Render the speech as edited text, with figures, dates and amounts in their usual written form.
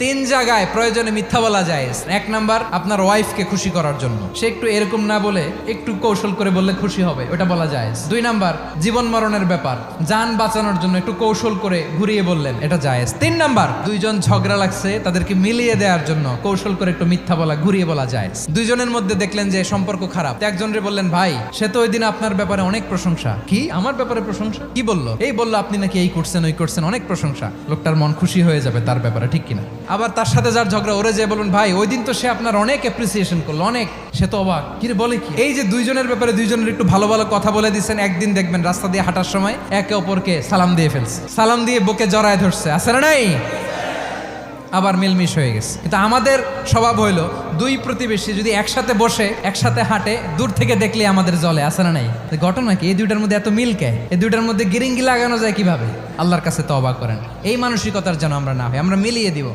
তিন জায়গায় প্রয়োজনে মিথ্যা বলা যায়। এক নাম্বার, আপনার ওয়াইফকে খুশি করার জন্য, সে একটু এরকম না বলে একটু কৌশল করে বললে খুশি হবে, ওটা বলা যায়। দুই নাম্বার, জীবন মরণের ব্যাপার, জান বাঁচানোর জন্য একটু কৌশল করে ঘুরিয়ে বললেন, এটা জায়েজ। তিন নাম্বার, দুইজন ঝগড়া লাগছে তাদেরকে মিলিয়ে দেওয়ার জন্য কৌশল করে একটু মিথ্যা বলা, ঘুরিয়ে বলা যায়। দুইজনের মধ্যে দেখলেন যে সম্পর্ক খারাপ, একজনরে বললেন, ভাই সে তো ওই দিন আপনার ব্যাপারে অনেক প্রশংসা। কি আমার ব্যাপারে প্রশংসা? কি বললো? এই বললো আপনি নাকি এই করছেন ওই করছেন, অনেক প্রশংসা। লোকটার মন খুশি হয়ে যাবে তার ব্যাপারে, ঠিক কিনা? আবার তার সাথে যার ঝগড়া, ওরে যে বলুন, ভাই ওই দিন তো সে আপনার অনেক অ্যাপ্রিসিয়েশন করলো, অনেক। সে তো অবাক, কি রে বলে কি? এই যে দুইজনের ব্যাপারে দুইজনের একটু ভালো ভালো কথা বলে দিচ্ছেন, একদিন দেখবেন রাস্তা দিয়ে হাঁটার সময় একে অপরকে সালাম দিয়ে ফেলছে, সালাম দিয়ে বুকে জড়ায় ধরছে, আছে না নাই? আবার মিলমিশ হয়ে গেছে। কিন্তু আমাদের স্বভাব হইলো, দুই প্রতিবেশী যদি একসাথে বসে একসাথে হাঁটে, দূর থেকে দেখলে আমাদের জলে, আছে না নাই? ঘটনা কি? এই দুইটার মধ্যে এত মিল কে? এই দুইটার মধ্যে গিরিঙ্গি লাগানো যায় কিভাবে? আল্লাহর কাছে তওবা করেন, এই মানসিকতার যেন আমরা না হয়, আমরা মিলিয়ে দিব।